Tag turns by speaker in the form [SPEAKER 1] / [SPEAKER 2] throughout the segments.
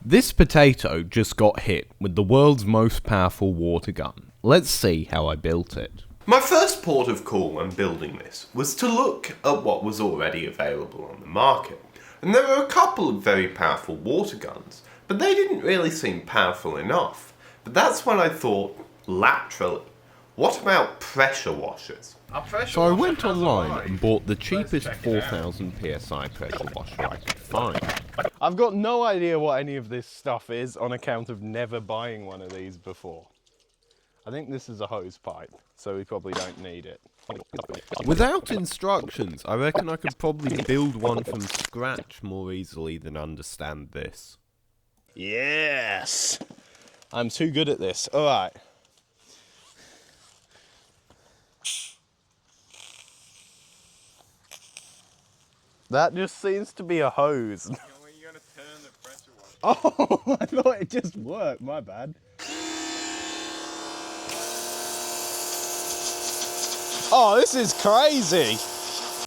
[SPEAKER 1] This potato just got hit with the world's most powerful water gun. Let's see how I built it.
[SPEAKER 2] My first port of call when building this was to look at what was already available on the market. And there were a couple of very powerful water guns, but they didn't really seem powerful enough. But that's when I thought, laterally, what about pressure washers?
[SPEAKER 1] So I went online and bought the cheapest 4000 psi pressure washer I could find.
[SPEAKER 3] I've got no idea what any of this stuff is on account of never buying one of these before. I think this is a hose pipe, so we probably don't need it.
[SPEAKER 1] Without instructions, I reckon I could probably build one from scratch more easily than understand this.
[SPEAKER 3] Yes! I'm too good at this. Alright. That just seems to be a hose.
[SPEAKER 4] You gotta turn the pressure washer.
[SPEAKER 3] Oh, I thought it just worked, my bad. Oh, this is crazy!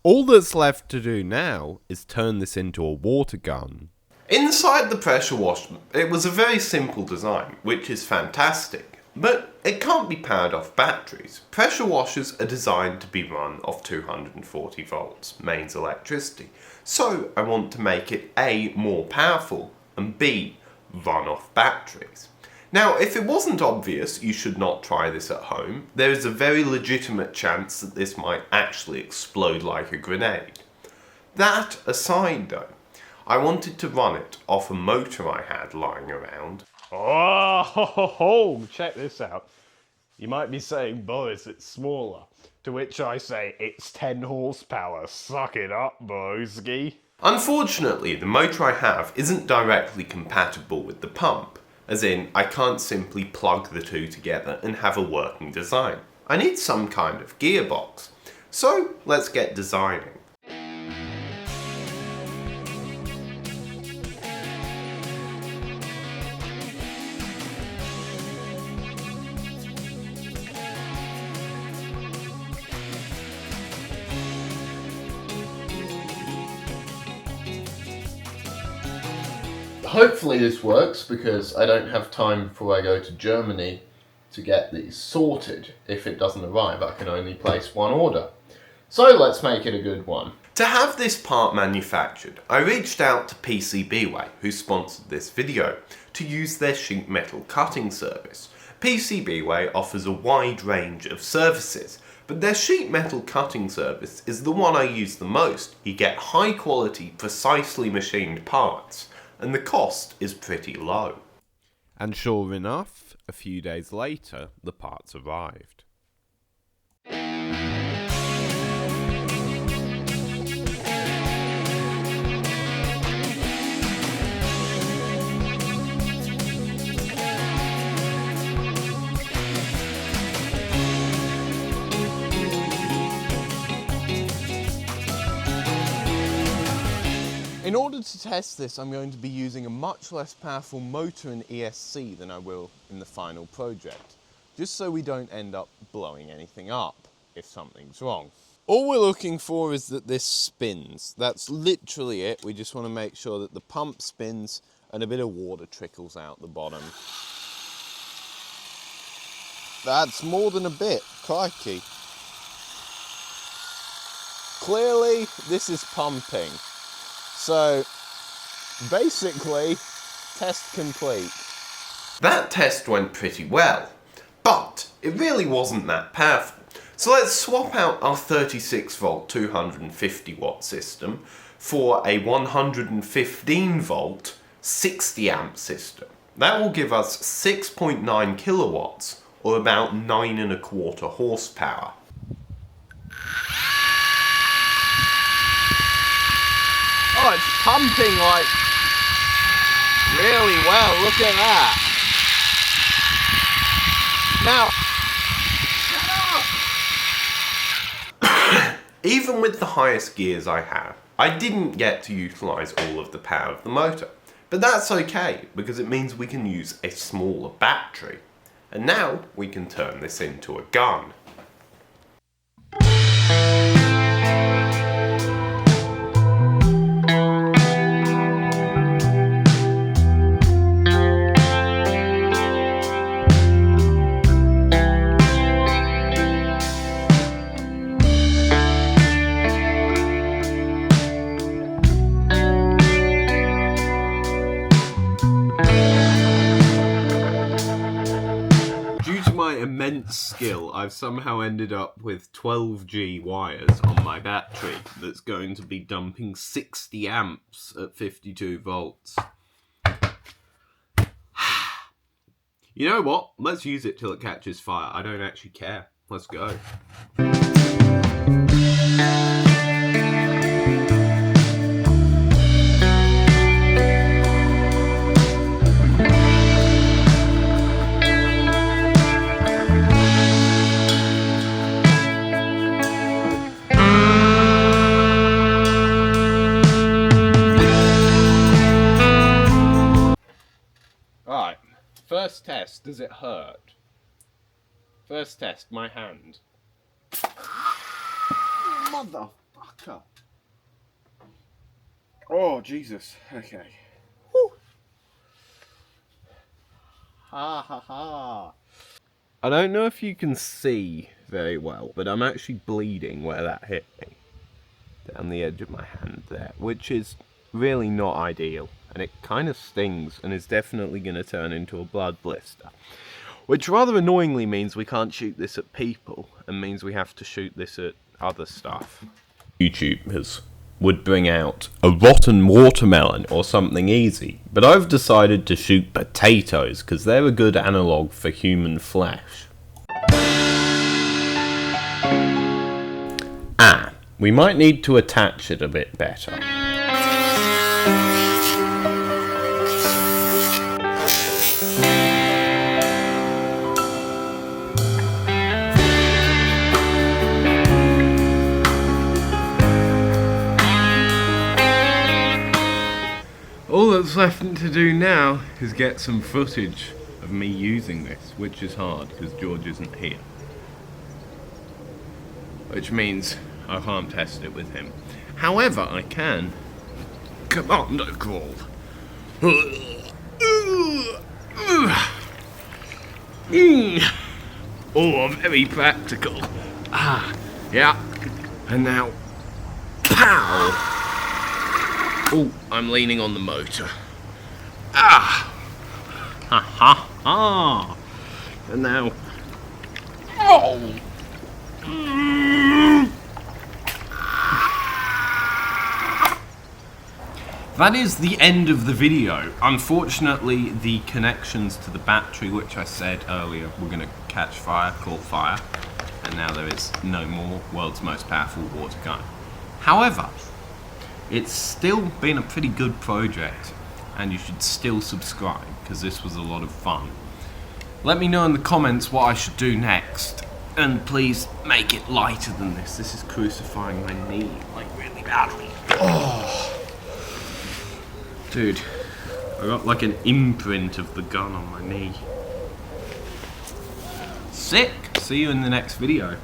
[SPEAKER 1] All that's left to do now is turn this into a water gun.
[SPEAKER 2] Inside the pressure washer, it was a very simple design, which is fantastic. But it can't be powered off batteries. Pressure washers are designed to be run off 240 volts, mains electricity. So I want to make it A, more powerful, and B, run off batteries. Now, if it wasn't obvious you should not try this at home, there is a very legitimate chance that this might actually explode like a grenade. That aside though, I wanted to run it off a motor I had lying around.
[SPEAKER 3] Oh, check this out. You might be saying, Boris, it's smaller. To which I say, it's 10 horsepower. Suck it up, broski.
[SPEAKER 2] Unfortunately, the motor I have isn't directly compatible with the pump, as in, I can't simply plug the two together and have a working design. I need some kind of gearbox. So, let's get designing. Hopefully this works because I don't have time before I go to Germany to get these sorted. If it doesn't arrive, I can only place one order. So let's make it a good one. To have this part manufactured, I reached out to PCBWay, who sponsored this video, to use their sheet metal cutting service. PCBWay offers a wide range of services, but their sheet metal cutting service is the one I use the most. You get high quality, precisely machined parts, and the cost is pretty low.
[SPEAKER 1] And sure enough, a few days later, the parts arrived.
[SPEAKER 3] In order to test this, I'm going to be using a much less powerful motor and ESC than I will in the final project, just so we don't end up blowing anything up if something's wrong. All we're looking for is that this spins. That's literally it. We just want to make sure that the pump spins and a bit of water trickles out the bottom. That's more than a bit, crikey. Clearly, this is pumping. So, basically, test complete.
[SPEAKER 2] That test went pretty well, but it really wasn't that powerful. So let's swap out our 36 volt 250 watt system for a 115 volt 60 amp system. That will give us 6.9 kilowatts, or about 9¼ horsepower.
[SPEAKER 3] Oh, it's pumping like really well. Look at that.
[SPEAKER 2] Now, even with the highest gears I have, I didn't get to utilise all of the power of the motor. But that's okay, because it means we can use a smaller battery. And now we can turn this into a gun.
[SPEAKER 1] skill, I've somehow ended up with 12G wires on my battery that's going to be dumping 60 amps at 52 volts. You know what? Let's use it till it catches fire. I don't actually care. Let's go. Alright, first test, does it hurt? First test, my hand. Motherfucker. Oh, Jesus. Okay. Whew. Ha ha ha. I don't know if you can see very well, but I'm actually bleeding where that hit me. Down the edge of my hand there, which is really not ideal. And it kind of stings and is definitely going to turn into a blood blister. Which rather annoyingly means we can't shoot this at people, and means we have to shoot this at other stuff. YouTubers would bring out a rotten watermelon or something easy, but I've decided to shoot potatoes because they're a good analogue for human flesh. We might need to attach it a bit better. All that's left to do now is get some footage of me using this, which is hard because George isn't here. Which means I can't test it with him. However, I can commando crawl. Oh, very practical. Yeah. And now, pow! Oh, I'm leaning on the motor. Ha ha ha! And now, oh! That is the end of the video. Unfortunately, the connections to the battery, which I said earlier were going to catch fire, caught fire, and now there is no more world's most powerful water gun. However, it's still been a pretty good project, and you should still subscribe, because this was a lot of fun. Let me know in the comments what I should do next, and please make it lighter than this. This is crucifying my knee, like, really badly. Oh. Dude, I got like an imprint of the gun on my knee. Sick! See you in the next video.